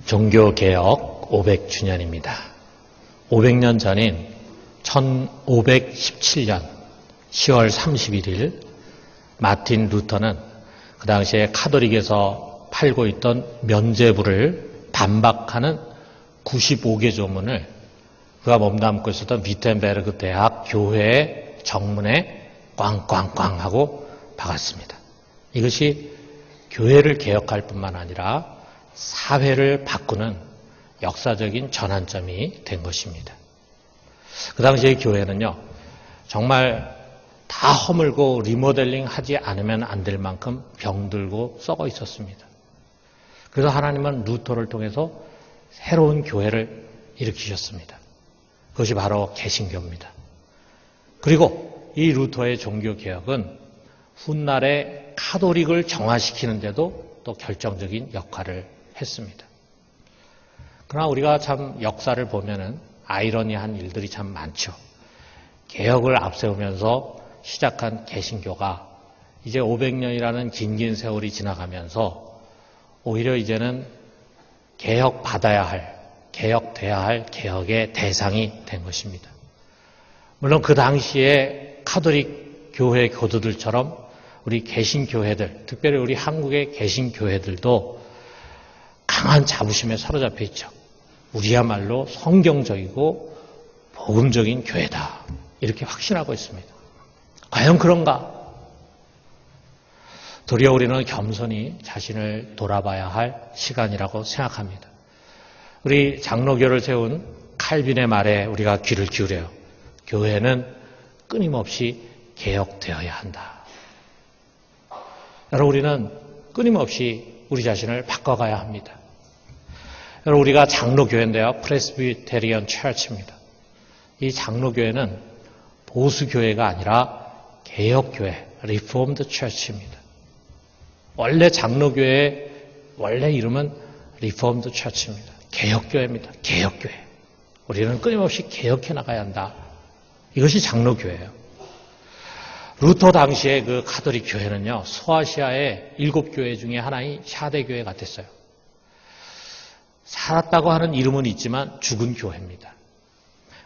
종교개혁 500주년입니다. 500년 전인 1517년 10월 31일 마틴 루터는 그 당시에 카톨릭에서 팔고 있던 면죄부를 반박하는 95개 조문을 그가 몸담고 있었던 위텐베르그 대학 교회의 정문에 꽝꽝꽝 하고 박았습니다. 이것이 교회를 개혁할 뿐만 아니라 사회를 바꾸는 역사적인 전환점이 된 것입니다. 그 당시의 교회는요, 정말 다 허물고 리모델링 하지 않으면 안 될 만큼 병들고 썩어 있었습니다. 그래서 하나님은 루터를 통해서 새로운 교회를 일으키셨습니다. 그것이 바로 개신교입니다. 그리고 이 루터의 종교개혁은 훗날에 카톨릭을 정화시키는데도 또 결정적인 역할을 했습니다. 그러나 우리가 참 역사를 보면은 아이러니한 일들이 참 많죠. 개혁을 앞세우면서 시작한 개신교가 이제 500년이라는 긴 세월이 지나가면서 오히려 이제는 개혁받아야 할, 개혁돼야 할 개혁의 대상이 된 것입니다. 물론 그 당시에 카톨릭 교회 교도들처럼 우리 개신교회들, 특별히 우리 한국의 개신교회들도 강한 자부심에 사로잡혀 있죠. 우리야말로 성경적이고 복음적인 교회다. 이렇게 확신하고 있습니다. 과연 그런가? 도리어 우리는 겸손히 자신을 돌아봐야 할 시간이라고 생각합니다. 우리 장로교를 세운 칼빈의 말에 우리가 귀를 기울여요. 교회는 끊임없이 개혁되어야 한다. 여러분, 우리는 끊임없이 우리 자신을 바꿔가야 합니다. 여러분, 우리가 장로교회인데요. 프레스비테리언 처치입니다. 이 장로교회는 보수교회가 아니라 개혁교회, 리포엄드 처치입니다. 원래 장로교회의 원래 이름은 리포엄드 처치입니다. 개혁교회입니다. 개혁교회. 우리는 끊임없이 개혁해 나가야 한다. 이것이 장로교회예요. 루터 당시의 그 카톨릭 교회는요, 소아시아의 7교회 중에 하나인 샤데교회 같았어요. 살았다고 하는 이름은 있지만 죽은 교회입니다.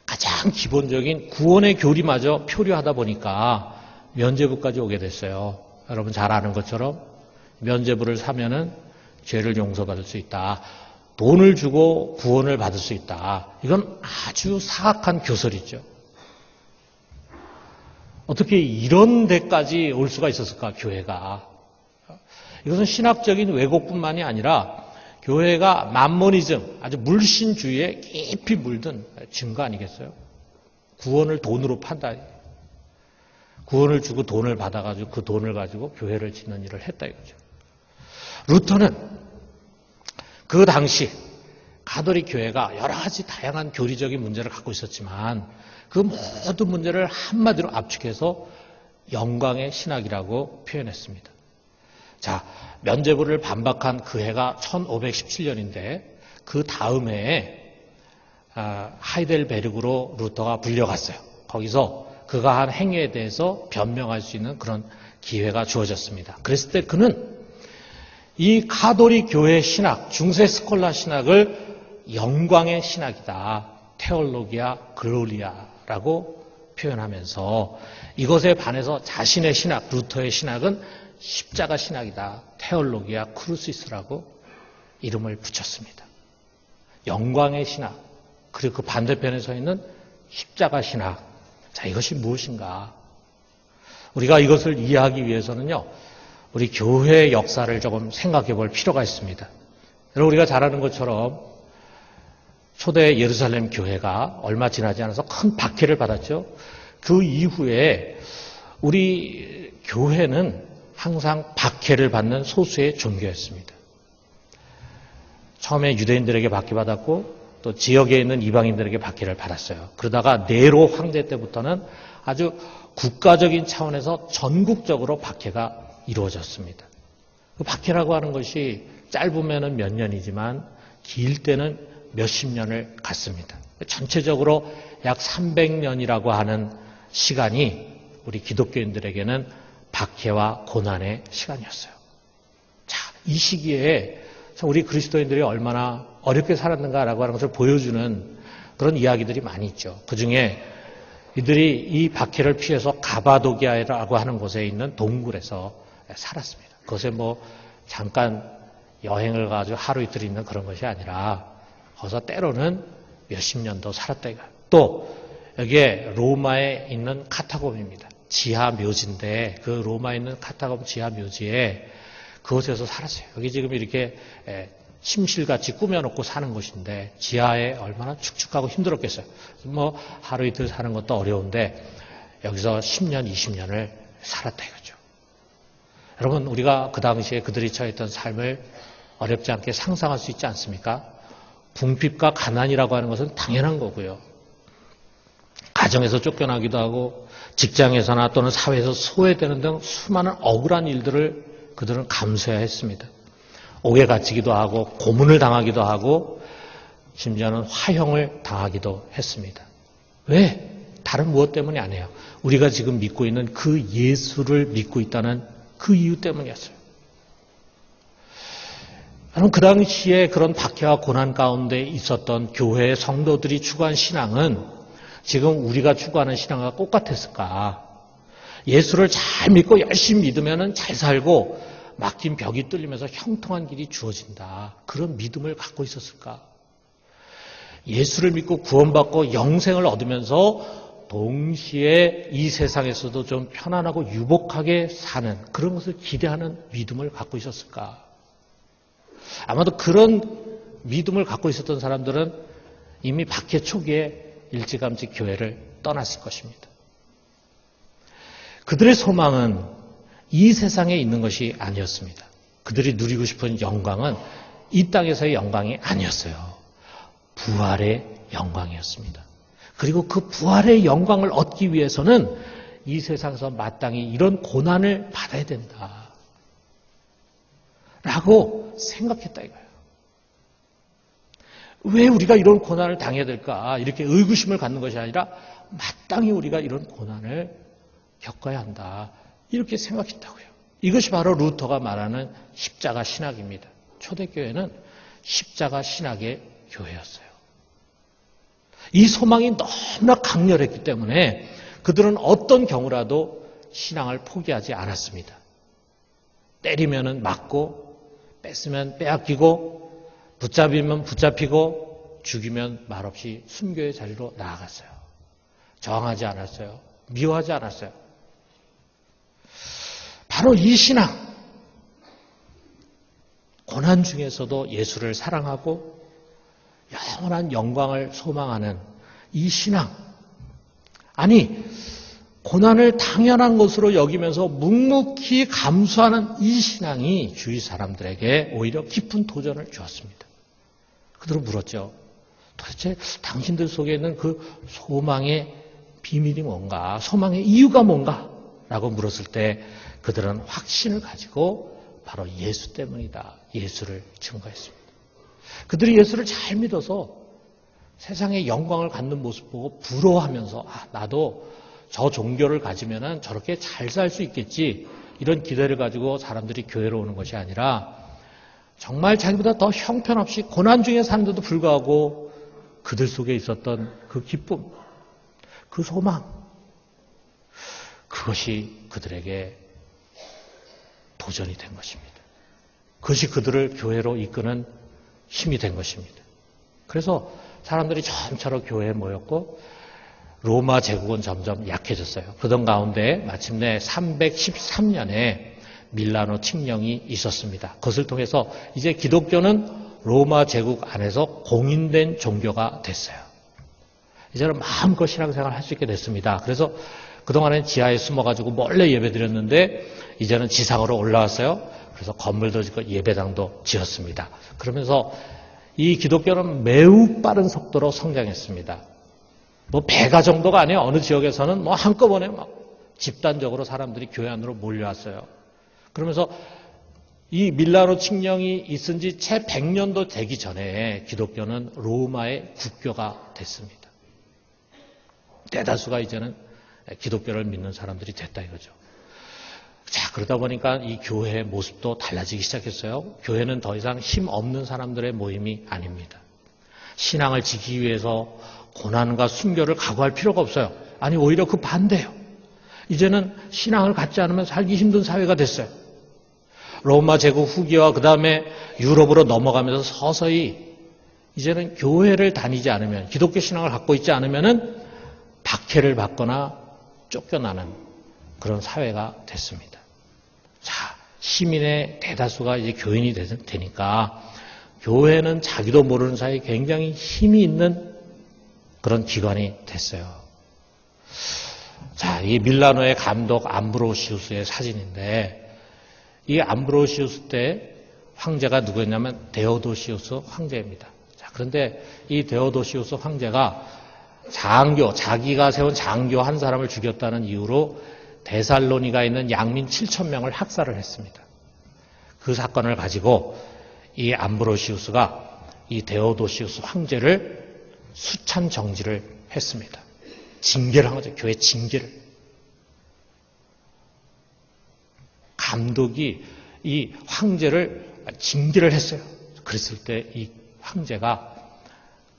가장 기본적인 구원의 교리마저 표류하다 보니까 면죄부까지 오게 됐어요. 여러분 잘 아는 것처럼 면죄부를 사면은 죄를 용서받을 수 있다. 돈을 주고 구원을 받을 수 있다. 이건 아주 사악한 교설이죠. 어떻게 이런 데까지 올 수가 있었을까, 교회가. 이것은 신학적인 왜곡뿐만이 아니라 교회가 맘모니즘, 아주 물신주의에 깊이 물든 증거 아니겠어요? 구원을 돈으로 판다. 구원을 주고 돈을 받아가지고 그 돈을 가지고 교회를 짓는 일을 했다 이거죠. 루터는 그 당시 가톨릭 교회가 여러 가지 다양한 교리적인 문제를 갖고 있었지만 그 모든 문제를 한마디로 압축해서 영광의 신학이라고 표현했습니다. 자, 면죄부를 반박한 그 해가 1517년인데 그 다음 해에 하이델베르크로 루터가 불려갔어요. 거기서 그가 한 행위에 대해서 변명할 수 있는 그런 기회가 주어졌습니다. 그랬을 때 그는 이 가톨릭 교회 신학, 중세 스콜라 신학을 영광의 신학이다. 테올로기아 글로리아라고 표현하면서 이것에 반해서 자신의 신학, 루터의 신학은 십자가 신학이다. 테올로기아 크루시스라고 이름을 붙였습니다. 영광의 신학, 그리고 그 반대편에 서 있는 십자가 신학. 자, 이것이 무엇인가? 우리가 이것을 이해하기 위해서는요, 우리 교회의 역사를 조금 생각해 볼 필요가 있습니다. 여러분, 우리가 잘 아는 것처럼 초대 예루살렘 교회가 얼마 지나지 않아서 큰 박해를 받았죠. 그 이후에 우리 교회는 항상 박해를 받는 소수의 종교였습니다. 처음에 유대인들에게 박해받았고 또 지역에 있는 이방인들에게 박해를 받았어요. 그러다가 네로 황제 때부터는 아주 국가적인 차원에서 전국적으로 박해가 이루어졌습니다. 그 박해라고 하는 것이 짧으면 몇 년이지만 길 때는 몇십 년을 갔습니다. 전체적으로 약 300년이라고 하는 시간이 우리 기독교인들에게는 박해와 고난의 시간이었어요. 자, 이 시기에 참 우리 그리스도인들이 얼마나 어렵게 살았는가라고 하는 것을 보여주는 그런 이야기들이 많이 있죠. 그중에 이들이 이 박해를 피해서 가바도기아라고 하는 곳에 있는 동굴에서 살았습니다. 그것에 뭐 잠깐 여행을 가지고 하루 이틀 있는 그런 것이 아니라 거기서 때로는 몇십 년도 살았다 이거예요. 또 여기에 로마에 있는 카타콤입니다. 지하 묘지인데 그 로마에 있는 카타콤 지하 묘지에 그곳에서 살았어요. 여기 지금 이렇게 침실같이 꾸며놓고 사는 곳인데 지하에 얼마나 축축하고 힘들었겠어요. 뭐 하루 이틀 사는 것도 어려운데 여기서 10년, 20년을 살았다 이거죠. 여러분 우리가 그 당시에 그들이 처했던 삶을 어렵지 않게 상상할 수 있지 않습니까? 궁핍과 가난이라고 하는 것은 당연한 거고요. 가정에서 쫓겨나기도 하고 직장에서나 또는 사회에서 소외되는 등 수많은 억울한 일들을 그들은 감수해야 했습니다. 옥에 갇히기도 하고 고문을 당하기도 하고 심지어는 화형을 당하기도 했습니다. 왜? 다른 무엇 때문이 아니에요. 우리가 지금 믿고 있는 그 예수를 믿고 있다는 그 이유 때문이었어요. 여러분 그 당시에 그런 박해와 고난 가운데 있었던 교회의 성도들이 추구한 신앙은 지금 우리가 추구하는 신앙과 똑같았을까? 예수를 잘 믿고 열심히 믿으면 잘 살고 막힌 벽이 뚫리면서 형통한 길이 주어진다. 그런 믿음을 갖고 있었을까? 예수를 믿고 구원받고 영생을 얻으면서 동시에 이 세상에서도 좀 편안하고 유복하게 사는 그런 것을 기대하는 믿음을 갖고 있었을까? 아마도 그런 믿음을 갖고 있었던 사람들은 이미 박해 초기에 일찌감치 교회를 떠났을 것입니다. 그들의 소망은 이 세상에 있는 것이 아니었습니다. 그들이 누리고 싶은 영광은 이 땅에서의 영광이 아니었어요. 부활의 영광이었습니다. 그리고 그 부활의 영광을 얻기 위해서는 이 세상에서 마땅히 이런 고난을 받아야 된다. 라고 생각했다 이거예요. 왜 우리가 이런 고난을 당해야 될까? 이렇게 의구심을 갖는 것이 아니라 마땅히 우리가 이런 고난을 겪어야 한다. 이렇게 생각했다고요. 이것이 바로 루터가 말하는 십자가 신학입니다. 초대교회는 십자가 신학의 교회였어요. 이 소망이 너무나 강렬했기 때문에 그들은 어떤 경우라도 신앙을 포기하지 않았습니다. 때리면은 맞고 뺐으면 빼앗기고 붙잡이면 붙잡히고 죽이면 말없이 순교의 자리로 나아갔어요. 저항하지 않았어요. 미워하지 않았어요. 바로 이 신앙, 고난 중에서도 예수를 사랑하고 영원한 영광을 소망하는 이 신앙, 아니 고난을 당연한 것으로 여기면서 묵묵히 감수하는 이 신앙이 주위 사람들에게 오히려 깊은 도전을 주었습니다. 그들은 물었죠. 도대체 당신들 속에 있는 그 소망의 비밀이 뭔가, 소망의 이유가 뭔가? 라고 물었을 때 그들은 확신을 가지고 바로 예수 때문이다. 예수를 증거했습니다. 그들이 예수를 잘 믿어서 세상의 영광을 갖는 모습 보고 부러워하면서 나도 저 종교를 가지면은 저렇게 잘 살 수 있겠지. 이런 기대를 가지고 사람들이 교회로 오는 것이 아니라 정말 자기보다 더 형편없이 고난 중에 사는데도 불구하고 그들 속에 있었던 그 기쁨, 그 소망, 그것이 그들에게 도전이 된 것입니다. 그것이 그들을 교회로 이끄는 힘이 된 것입니다. 그래서 사람들이 점차로 교회에 모였고 로마 제국은 점점 약해졌어요. 그런 가운데 마침내 313년에 밀라노 칙령이 있었습니다. 그것을 통해서 이제 기독교는 로마 제국 안에서 공인된 종교가 됐어요. 이제는 마음껏 신앙생활을 할 수 있게 됐습니다. 그래서 그동안엔 지하에 숨어가지고 몰래 예배드렸는데 이제는 지상으로 올라왔어요. 그래서 건물도 짓고 예배당도 지었습니다. 그러면서 이 기독교는 매우 빠른 속도로 성장했습니다. 뭐 배가 정도가 아니에요. 어느 지역에서는 뭐 한꺼번에 막 집단적으로 사람들이 교회 안으로 몰려왔어요. 그러면서 이 밀라노 칙령이 있은 지 채 100년도 되기 전에 기독교는 로마의 국교가 됐습니다. 대다수가 이제는 기독교를 믿는 사람들이 됐다 이거죠. 자, 그러다 보니까 이 교회의 모습도 달라지기 시작했어요. 교회는 더 이상 힘 없는 사람들의 모임이 아닙니다. 신앙을 지키기 위해서 고난과 순교를 각오할 필요가 없어요. 아니, 오히려 그 반대예요. 이제는 신앙을 갖지 않으면 살기 힘든 사회가 됐어요. 로마 제국 후기와 그 다음에 유럽으로 넘어가면서 서서히 이제는 교회를 다니지 않으면, 기독교 신앙을 갖고 있지 않으면은 박해를 받거나 쫓겨나는 그런 사회가 됐습니다. 자, 시민의 대다수가 이제 교인이 되니까 교회는 자기도 모르는 사이에 굉장히 힘이 있는 그런 기관이 됐어요. 자, 이 밀라노의 감독 암브로시우스의 사진인데, 이 암브로시우스 때 황제가 누구였냐면 데오도시우스 황제입니다. 자, 그런데 이 데오도시우스 황제가 자기가 세운 장교 한 사람을 죽였다는 이유로 데살로니가에 있는 양민 7,000명을 학살을 했습니다. 그 사건을 가지고 이 암브로시우스가 이 데오도시우스 황제를 수찬 정지를 했습니다. 징계를 한 거죠. 교회 징계를. 감독이 이 황제를 징계를 했어요. 그랬을 때 이 황제가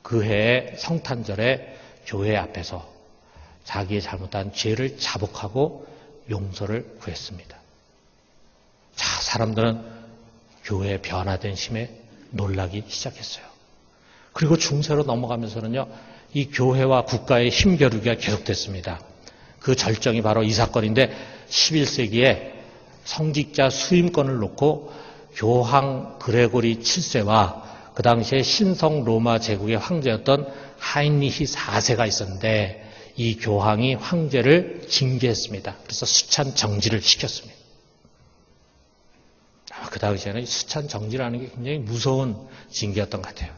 그 해의 성탄절에 교회 앞에서 자기의 잘못한 죄를 자복하고 용서를 구했습니다. 자, 사람들은 교회의 변화된 힘에 놀라기 시작했어요. 그리고 중세로 넘어가면서는요, 이 교회와 국가의 힘겨루기가 계속됐습니다. 그 절정이 바로 이 사건인데, 11세기에 성직자 수임권을 놓고 교황 그레고리 7세와 그 당시에 신성 로마 제국의 황제였던 하인리히 4세가 있었는데, 이 교황이 황제를 징계했습니다. 그래서 수찬 정지를 시켰습니다. 그 당시에는 수찬 정지라는 게 굉장히 무서운 징계였던 것 같아요.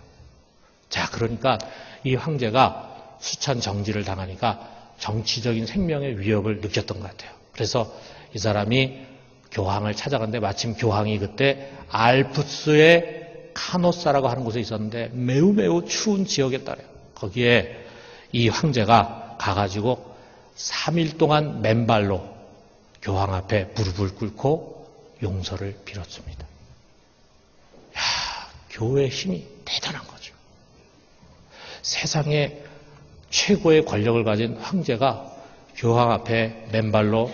자, 그러니까 이 황제가 수찬 정지를 당하니까 정치적인 생명의 위협을 느꼈던 것 같아요. 그래서 이 사람이 교황을 찾아갔는데, 마침 교황이 그때 알프스의 카노사라고 하는 곳에 있었는데 매우 추운 지역이었다래요. 거기에 이 황제가 가가지고 3일 동안 맨발로 교황 앞에 무릎을 꿇고 용서를 빌었습니다. 야, 교회의 힘이 대단한 거죠. 세상에 최고의 권력을 가진 황제가 교황 앞에 맨발로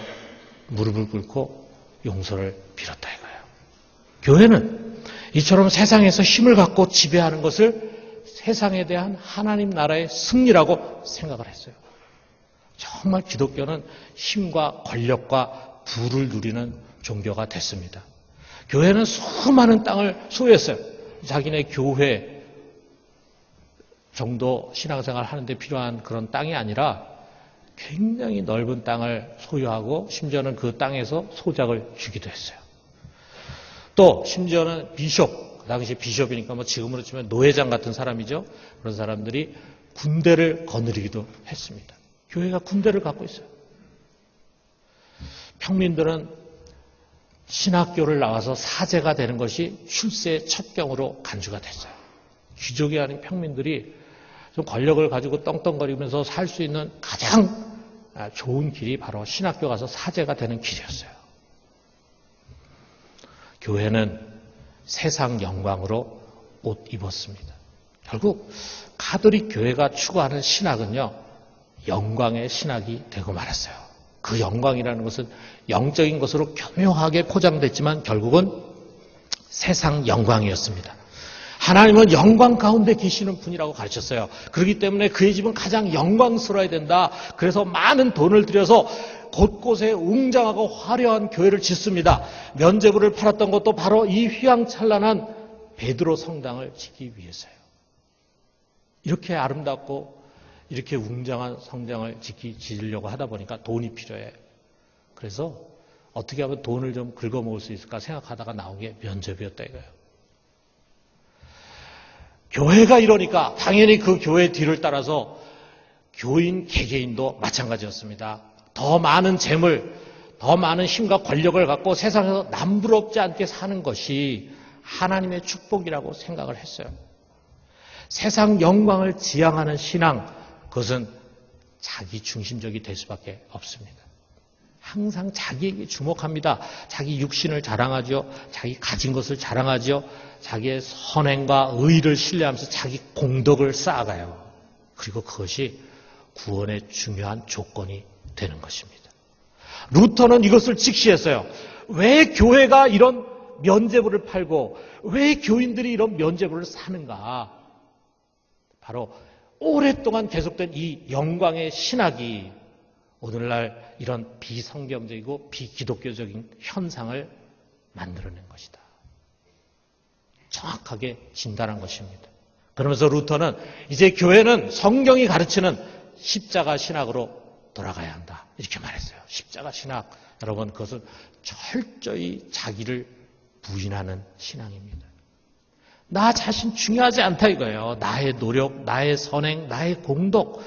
무릎을 꿇고 용서를 빌었다 이거예요. 교회는 이처럼 세상에서 힘을 갖고 지배하는 것을 세상에 대한 하나님 나라의 승리라고 생각을 했어요. 정말 기독교는 힘과 권력과 부를 누리는 종교가 됐습니다. 교회는 수많은 땅을 소유했어요. 자기네 교회 정도 신앙생활 하는데 필요한 그런 땅이 아니라 굉장히 넓은 땅을 소유하고 심지어는 그 땅에서 소작을 주기도 했어요. 또 심지어는 비숍, 그 당시 비숍이니까 뭐 지금으로 치면 노회장 같은 사람이죠. 그런 사람들이 군대를 거느리기도 했습니다. 교회가 군대를 갖고 있어요. 평민들은 신학교를 나와서 사제가 되는 것이 출세의 첫 경으로 간주가 됐어요. 귀족이 아닌 평민들이 좀 권력을 가지고 떵떵거리면서 살 수 있는 가장 좋은 길이 바로 신학교 가서 사제가 되는 길이었어요. 교회는 세상 영광으로 옷 입었습니다. 결국 가톨릭 교회가 추구하는 신학은요, 영광의 신학이 되고 말았어요. 그 영광이라는 것은 영적인 것으로 교묘하게 포장됐지만 결국은 세상 영광이었습니다. 하나님은 영광 가운데 계시는 분이라고 가르쳤어요. 그렇기 때문에 그의 집은 가장 영광스러워야 된다. 그래서 많은 돈을 들여서 곳곳에 웅장하고 화려한 교회를 짓습니다. 면죄부를 팔았던 것도 바로 이 휘황찬란한 베드로 성당을 짓기 위해서요. 이렇게 아름답고 이렇게 웅장한 성당을 지으려고 하다 보니까 돈이 필요해. 그래서 어떻게 하면 돈을 좀 긁어먹을 수 있을까 생각하다가 나온 게 면죄부였다 이거예요. 교회가 이러니까 당연히 그 교회 뒤를 따라서 교인, 개개인도 마찬가지였습니다. 더 많은 재물, 더 많은 힘과 권력을 갖고 세상에서 남부럽지 않게 사는 것이 하나님의 축복이라고 생각을 했어요. 세상 영광을 지향하는 신앙, 그것은 자기 중심적이 될 수밖에 없습니다. 항상 자기에게 주목합니다. 자기 육신을 자랑하죠. 자기 가진 것을 자랑하죠. 자기의 선행과 의를 신뢰하면서 자기 공덕을 쌓아가요. 그리고 그것이 구원의 중요한 조건이 되는 것입니다. 루터는 이것을 직시했어요. 왜 교회가 이런 면죄부를 팔고 왜 교인들이 이런 면죄부를 사는가? 바로 오랫동안 계속된 이 영광의 신학이 오늘날 이런 비성경적이고 비기독교적인 현상을 만들어낸 것이다. 정확하게 진단한 것입니다. 그러면서 루터는 이제 교회는 성경이 가르치는 십자가 신학으로 돌아가야 한다. 이렇게 말했어요. 십자가 신학. 여러분, 그것은 철저히 자기를 부인하는 신앙입니다. 나 자신 중요하지 않다 이거예요. 나의 노력, 나의 선행, 나의 공덕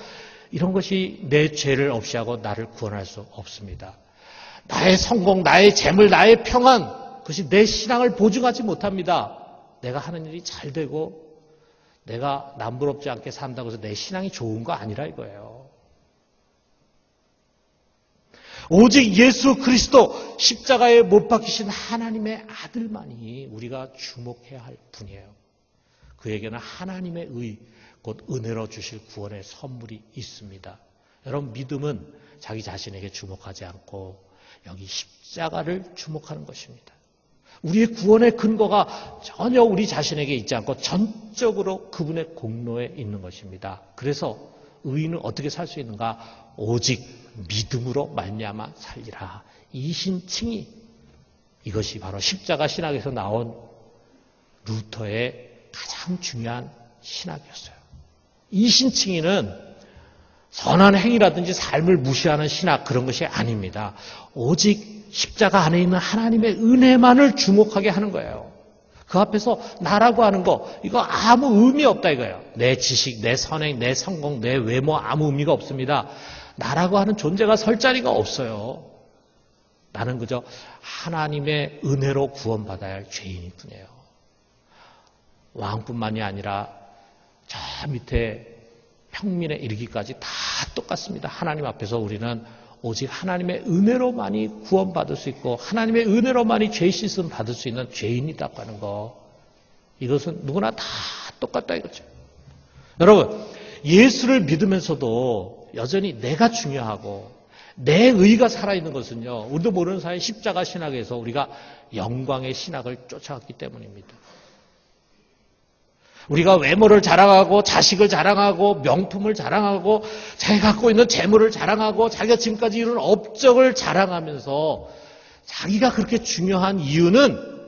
이런 것이 내 죄를 없이하고 나를 구원할 수 없습니다. 나의 성공, 나의 재물, 나의 평안 그것이 내 신앙을 보증하지 못합니다. 내가 하는 일이 잘 되고 내가 남부럽지 않게 산다고 해서 내 신앙이 좋은 거 아니라 이거예요. 오직 예수 그리스도 십자가에 못 박히신 하나님의 아들만이 우리가 주목해야 할 분이에요. 그에게는 하나님의 의, 곧 은혜로 주실 구원의 선물이 있습니다. 여러분, 믿음은 자기 자신에게 주목하지 않고 여기 십자가를 주목하는 것입니다. 우리의 구원의 근거가 전혀 우리 자신에게 있지 않고 전적으로 그분의 공로에 있는 것입니다. 그래서 의인은 어떻게 살 수 있는가? 오직 믿음으로 말미암아 살리라. 이 신칭이 이것이 바로 십자가 신학에서 나온 루터의 가장 중요한 신학이었어요. 이 신칭의는 선한 행위라든지 삶을 무시하는 신학 그런 것이 아닙니다. 오직 십자가 안에 있는 하나님의 은혜만을 주목하게 하는 거예요. 그 앞에서 나라고 하는 거 이거 아무 의미 없다 이거예요. 내 지식, 내 선행, 내 성공, 내 외모 아무 의미가 없습니다. 나라고 하는 존재가 설 자리가 없어요. 나는 그저 하나님의 은혜로 구원받아야 할 죄인일 뿐이에요. 왕뿐만이 아니라 저 밑에 평민에 이르기까지 다 똑같습니다. 하나님 앞에서 우리는 오직 하나님의 은혜로만이 구원받을 수 있고 하나님의 은혜로만이 죄 씻음 받을 수 있는 죄인이라고 하는 거 이것은 누구나 다 똑같다 이거죠. 여러분, 예수를 믿으면서도 여전히 내가 중요하고 내 의가 살아있는 것은요, 우리도 모르는 사이 십자가 신학에서 우리가 영광의 신학을 쫓아왔기 때문입니다. 우리가 외모를 자랑하고 자식을 자랑하고 명품을 자랑하고 자기가 갖고 있는 재물을 자랑하고 자기가 지금까지 이룬 업적을 자랑하면서 자기가 그렇게 중요한 이유는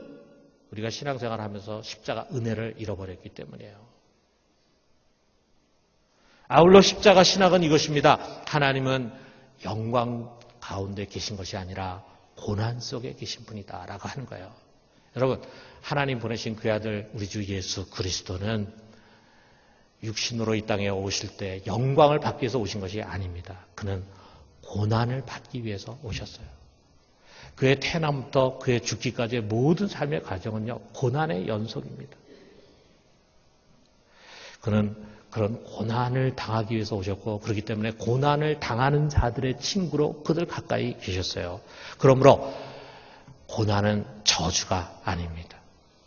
우리가 신앙생활을 하면서 십자가 은혜를 잃어버렸기 때문이에요. 아울러 십자가 신학은 이것입니다. 하나님은 영광 가운데 계신 것이 아니라 고난 속에 계신 분이다 라고 하는 거예요. 여러분, 하나님 보내신 그 아들 우리 주 예수 그리스도는 육신으로 이 땅에 오실 때 영광을 받기 위해서 오신 것이 아닙니다. 그는 고난을 받기 위해서 오셨어요. 그의 태어남부터 그의 죽기까지의 모든 삶의 과정은요, 고난의 연속입니다. 그는 그런 고난을 당하기 위해서 오셨고 그렇기 때문에 고난을 당하는 자들의 친구로 그들 가까이 계셨어요. 그러므로 고난은 저주가 아닙니다.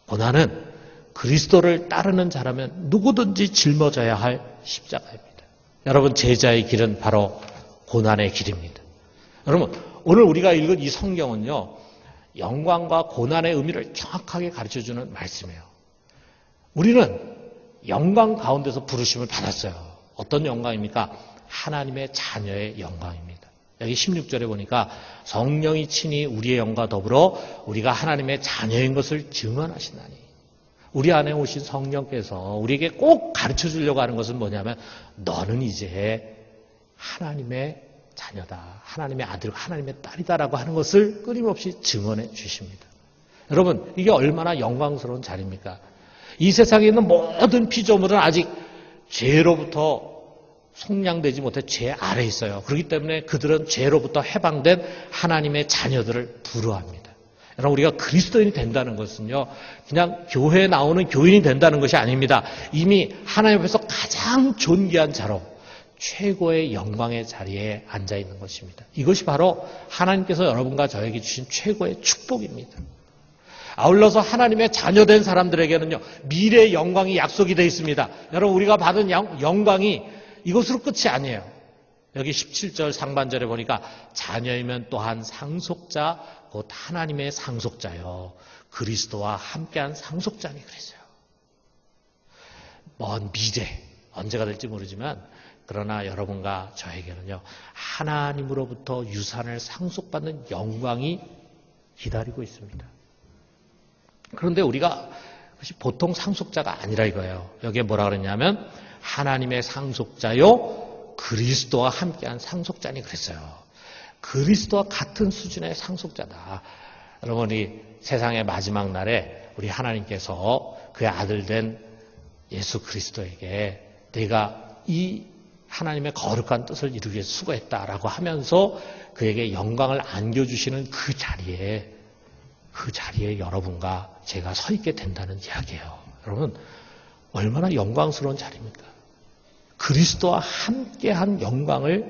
고난은 그리스도를 따르는 자라면 누구든지 짊어져야 할 십자가입니다. 여러분, 제자의 길은 바로 고난의 길입니다. 여러분, 오늘 우리가 읽은 이 성경은요, 영광과 고난의 의미를 정확하게 가르쳐주는 말씀이에요. 우리는 영광 가운데서 부르심을 받았어요. 어떤 영광입니까? 하나님의 자녀의 영광입니다. 여기 16절에 보니까 성령이 친히 우리의 영과 더불어 우리가 하나님의 자녀인 것을 증언하시나니, 우리 안에 오신 성령께서 우리에게 꼭 가르쳐 주려고 하는 것은 뭐냐면 너는 이제 하나님의 자녀다, 하나님의 아들, 하나님의 딸이다라고 하는 것을 끊임없이 증언해 주십니다. 여러분, 이게 얼마나 영광스러운 자리입니까? 이 세상에 있는 모든 피조물은 아직 죄로부터 속량되지 못해 죄 아래에 있어요. 그렇기 때문에 그들은 죄로부터 해방된 하나님의 자녀들을 부러워합니다. 여러분, 우리가 그리스도인이 된다는 것은요, 그냥 교회에 나오는 교인이 된다는 것이 아닙니다. 이미 하나님 앞에서 가장 존귀한 자로 최고의 영광의 자리에 앉아 있는 것입니다. 이것이 바로 하나님께서 여러분과 저에게 주신 최고의 축복입니다. 아울러서 하나님의 자녀된 사람들에게는요, 미래의 영광이 약속이 되어 있습니다. 여러분, 우리가 받은 영광이 이것으로 끝이 아니에요. 여기 17절 상반절에 보니까 자녀이면 또한 상속자, 곧 하나님의 상속자요. 그리스도와 함께한 상속자니 그랬어요. 먼 미래, 언제가 될지 모르지만, 그러나 여러분과 저에게는요, 하나님으로부터 유산을 상속받는 영광이 기다리고 있습니다. 그런데 우리가 그것이 보통 상속자가 아니라 이거예요. 여기에 뭐라 그랬냐면 하나님의 상속자요 그리스도와 함께한 상속자니 그랬어요. 그리스도와 같은 수준의 상속자다. 여러분이 세상의 마지막 날에 우리 하나님께서 그의 아들 된 예수 그리스도에게 내가 이 하나님의 거룩한 뜻을 이루기 위해서 수고했다라고 하면서 그에게 영광을 안겨주시는 그 자리에 여러분과 제가 서 있게 된다는 이야기예요. 여러분, 얼마나 영광스러운 자리입니까? 그리스도와 함께한 영광을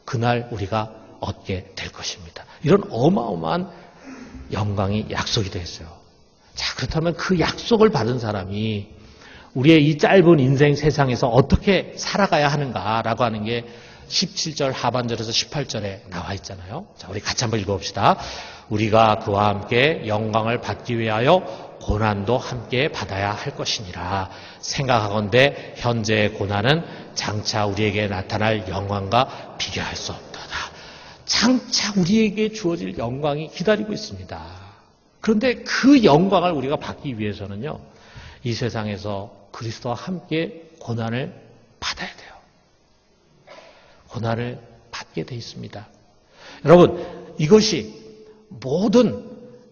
그날 우리가 얻게 될 것입니다. 이런 어마어마한 영광이 약속이 되어 있어요. 자, 그렇다면 그 약속을 받은 사람이 우리의 이 짧은 인생 세상에서 어떻게 살아가야 하는가라고 하는 게 17절 하반절에서 18절에 나와 있잖아요. 자, 우리 같이 한번 읽어봅시다. 우리가 그와 함께 영광을 받기 위하여 고난도 함께 받아야 할 것이니라. 생각하건대 현재의 고난은 장차 우리에게 나타날 영광과 비교할 수 없도다. 장차 우리에게 주어질 영광이 기다리고 있습니다. 그런데 그 영광을 우리가 받기 위해서는요, 이 세상에서 그리스도와 함께 고난을 받아야 돼요. 고난을 받게 돼 있습니다. 여러분, 이것이 모든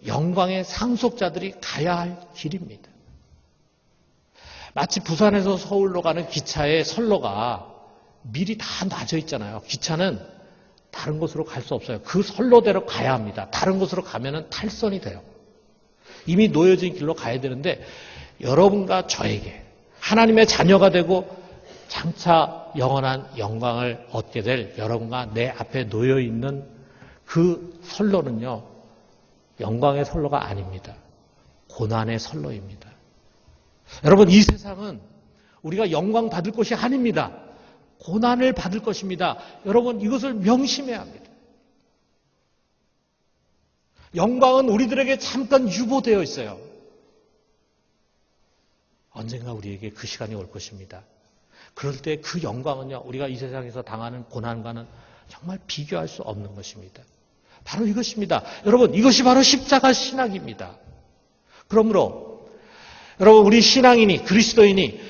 영광의 상속자들이 가야 할 길입니다. 마치 부산에서 서울로 가는 기차의 선로가 미리 다 놔져 있잖아요. 기차는 다른 곳으로 갈 수 없어요. 그 선로대로 가야 합니다. 다른 곳으로 가면은 탈선이 돼요. 이미 놓여진 길로 가야 되는데 여러분과 저에게 하나님의 자녀가 되고 장차 영원한 영광을 얻게 될 여러분과 내 앞에 놓여 있는 그 선로는요, 영광의 선로가 아닙니다. 고난의 선로입니다. 여러분, 이 세상은 우리가 영광 받을 것이 아닙니다. 고난을 받을 것입니다. 여러분, 이것을 명심해야 합니다. 영광은 우리들에게 잠깐 유보되어 있어요. 언젠가 우리에게 그 시간이 올 것입니다. 그럴 때 그 영광은요, 우리가 이 세상에서 당하는 고난과는 정말 비교할 수 없는 것입니다. 바로 이것입니다. 여러분, 이것이 바로 십자가 신학입니다. 그러므로 여러분, 우리 신앙인이, 그리스도인이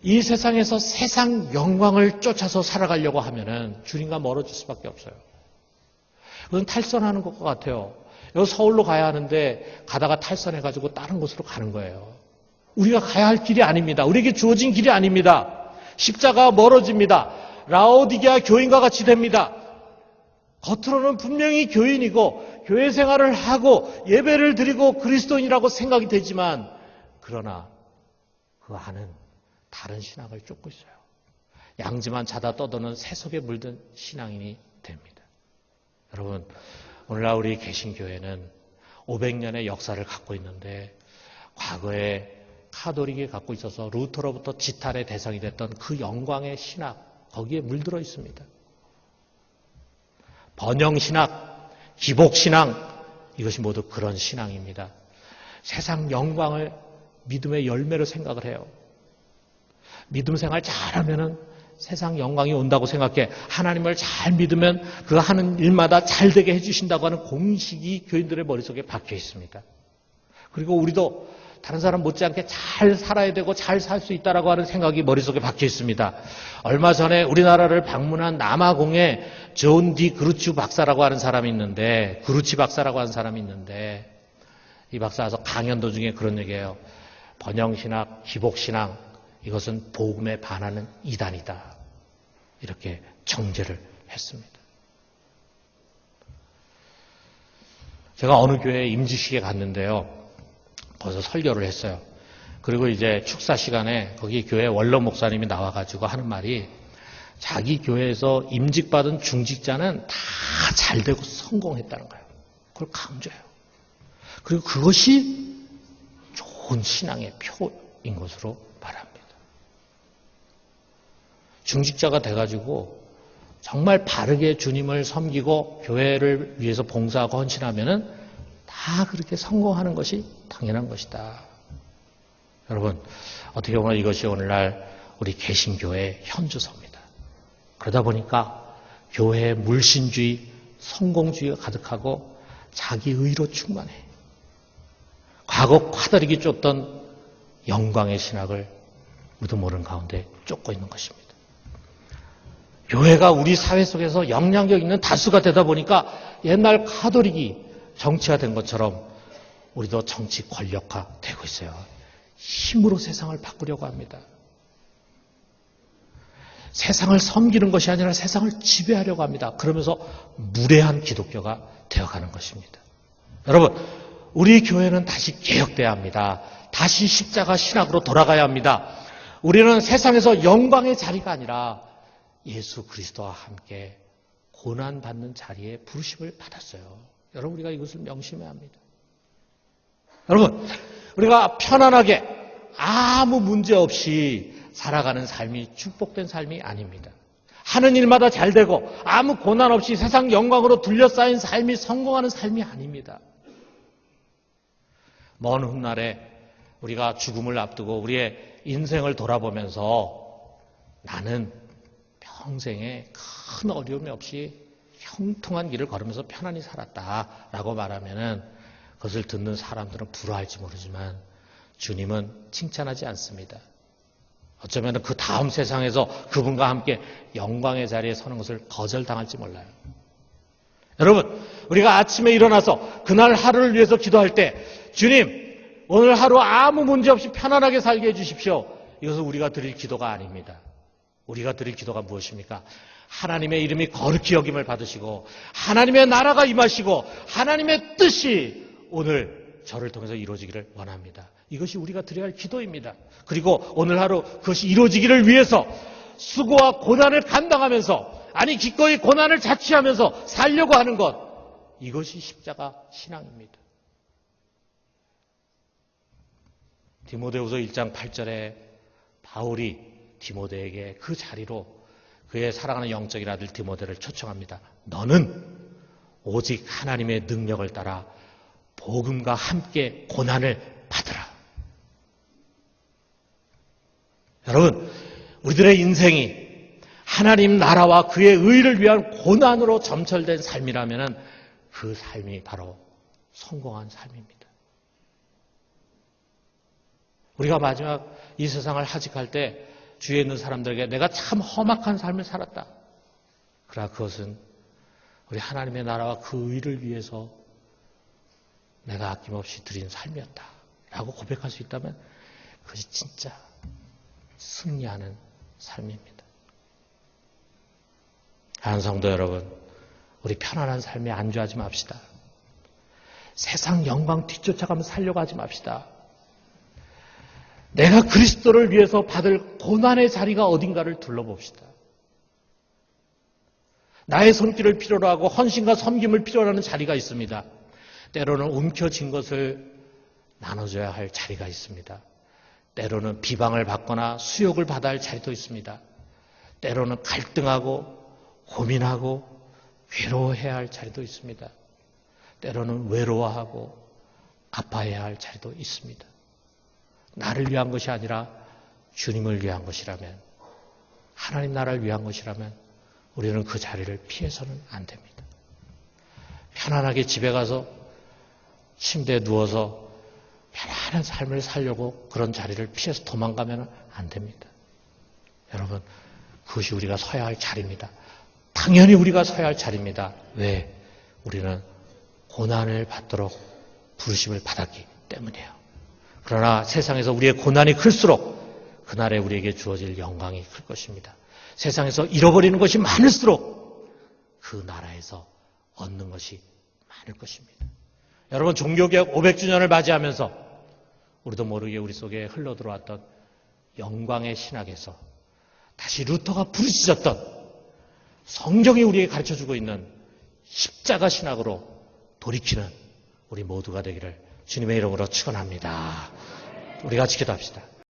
이 세상에서 세상 영광을 쫓아서 살아가려고 하면은 주님과 멀어질 수밖에 없어요. 그건 탈선하는 것과 같아요. 여기 서울로 가야 하는데 가다가 탈선해가지고 다른 곳으로 가는 거예요. 우리가 가야 할 길이 아닙니다. 우리에게 주어진 길이 아닙니다. 십자가가 멀어집니다. 라오디게아 교인과 같이 됩니다. 겉으로는 분명히 교인이고 교회 생활을 하고 예배를 드리고 그리스도인이라고 생각이 되지만 그러나 그 안은 다른 신앙을 쫓고 있어요. 양지만 자다 떠도는 새속에 물든 신앙인이 됩니다. 여러분, 오늘날 우리 개신교회는 500년의 역사를 갖고 있는데 과거에 카톨릭이 갖고 있어서 루터로부터 지탈의 대상이 됐던 그 영광의 신학, 거기에 물들어 있습니다. 번영신학, 기복신앙, 이것이 모두 그런 신앙입니다. 세상 영광을 믿음의 열매로 생각을 해요. 믿음 생활 잘하면은 세상 영광이 온다고 생각해. 하나님을 잘 믿으면 그 하는 일마다 잘 되게 해주신다고 하는 공식이 교인들의 머릿속에 박혀 있습니다. 그리고 우리도 다른 사람 못지않게 잘 살아야 되고 잘 살 수 있다라고 하는 생각이 머릿속에 박혀 있습니다. 얼마 전에 우리나라를 방문한 남아공의 존 디 그루치 박사라고 하는 사람이 있는데, 이 박사 와서 강연 도중에 그런 얘기예요. 번영신학, 기복신앙, 이것은 복음에 반하는 이단이다. 이렇게 정죄를 했습니다. 제가 어느 교회 임지식에 갔는데요. 거기서 설교를 했어요. 그리고 이제 축사 시간에 거기 교회 원로 목사님이 나와가지고 하는 말이, 자기 교회에서 임직받은 중직자는 다 잘되고 성공했다는 거예요. 그걸 강조해요. 그리고 그것이 좋은 신앙의 표인 것으로 말합니다. 중직자가 돼가지고 정말 바르게 주님을 섬기고 교회를 위해서 봉사하고 헌신하면은 다 그렇게 성공하는 것이 당연한 것이다. 여러분, 어떻게 보면 이것이 오늘날 우리 개신교회의 현주소입니다. 그러다 보니까 교회에 물신주의, 성공주의가 가득하고 자기 의로 충만해. 과거 과다르게 쫓던 영광의 신학을 우리도 모르는 가운데 쫓고 있는 것입니다. 교회가 우리 사회 속에서 영향력 있는 다수가 되다 보니까 옛날 카톨릭이 정치가 된 것처럼 우리도 정치 권력화 되고 있어요. 힘으로 세상을 바꾸려고 합니다. 세상을 섬기는 것이 아니라 세상을 지배하려고 합니다. 그러면서 무례한 기독교가 되어가는 것입니다. 여러분, 우리 교회는 다시 개혁돼야 합니다. 다시 십자가 신학으로 돌아가야 합니다. 우리는 세상에서 영광의 자리가 아니라 예수 그리스도와 함께 고난받는 자리에 부르심을 받았어요. 여러분, 우리가 이것을 명심해야 합니다. 여러분, 우리가 편안하게 아무 문제 없이 살아가는 삶이 축복된 삶이 아닙니다. 하는 일마다 잘 되고 아무 고난 없이 세상 영광으로 둘러싸인 삶이 성공하는 삶이 아닙니다. 먼 훗날에 우리가 죽음을 앞두고 우리의 인생을 돌아보면서 나는 평생에 큰 어려움이 없이 형통한 길을 걸으면서 편안히 살았다라고 말하면은 그것을 듣는 사람들은 부러워할지 모르지만 주님은 칭찬하지 않습니다. 어쩌면 그 다음 세상에서 그분과 함께 영광의 자리에 서는 것을 거절당할지 몰라요. 여러분, 우리가 아침에 일어나서 그날 하루를 위해서 기도할 때 주님, 오늘 하루 아무 문제 없이 편안하게 살게 해주십시오. 이것은 우리가 드릴 기도가 아닙니다. 우리가 드릴 기도가 무엇입니까? 하나님의 이름이 거룩히 여김을 받으시고 하나님의 나라가 임하시고 하나님의 뜻이 오늘 저를 통해서 이루어지기를 원합니다. 이것이 우리가 드려야 할 기도입니다. 그리고 오늘 하루 그것이 이루어지기를 위해서 수고와 고난을 감당하면서, 아니 기꺼이 고난을 자취하면서 살려고 하는 것, 이것이 십자가 신앙입니다. 디모데후서 1장 8절에 바울이 디모데에게 그 자리로 그의 사랑하는 영적인 아들 디모데를 초청합니다. 너는 오직 하나님의 능력을 따라 복음과 함께 고난을 받으라. 여러분, 우리들의 인생이 하나님 나라와 그의 의를 위한 고난으로 점철된 삶이라면 그 삶이 바로 성공한 삶입니다. 우리가 마지막 이 세상을 하직할 때 주위에 있는 사람들에게 내가 참 험악한 삶을 살았다. 그러나 그것은 우리 하나님의 나라와 그 의를 위해서 내가 아낌없이 드린 삶이었다 라고 고백할 수 있다면 그것이 진짜 승리하는 삶입니다. 하나님 성도 여러분, 우리 편안한 삶에 안주하지 맙시다. 세상 영광 뒤쫓아가면서 살려고 하지 맙시다. 내가 그리스도를 위해서 받을 고난의 자리가 어딘가를 둘러봅시다. 나의 손길을 필요로 하고 헌신과 섬김을 필요로 하는 자리가 있습니다. 때로는 움켜쥔 것을 나눠줘야 할 자리가 있습니다. 때로는 비방을 받거나 수욕을 받아야 할 자리도 있습니다. 때로는 갈등하고 고민하고 괴로워해야 할 자리도 있습니다. 때로는 외로워하고 아파해야 할 자리도 있습니다. 나를 위한 것이 아니라 주님을 위한 것이라면, 하나님 나라를 위한 것이라면 우리는 그 자리를 피해서는 안 됩니다. 편안하게 집에 가서 침대에 누워서 편안한 삶을 살려고 그런 자리를 피해서 도망가면 안 됩니다. 여러분, 그것이 우리가 서야 할 자리입니다. 당연히 우리가 서야 할 자리입니다. 왜? 우리는 고난을 받도록 부르심을 받았기 때문이에요. 그러나 세상에서 우리의 고난이 클수록 그날에 우리에게 주어질 영광이 클 것입니다. 세상에서 잃어버리는 것이 많을수록 그 나라에서 얻는 것이 많을 것입니다. 여러분, 종교개혁 500주년을 맞이하면서 우리도 모르게 우리 속에 흘러들어왔던 영광의 신학에서 다시 루터가 부르짖었던 성경이 우리에게 가르쳐주고 있는 십자가 신학으로 돌이키는 우리 모두가 되기를 주님의 이름으로 축원합니다. 우리 같이 기도합시다.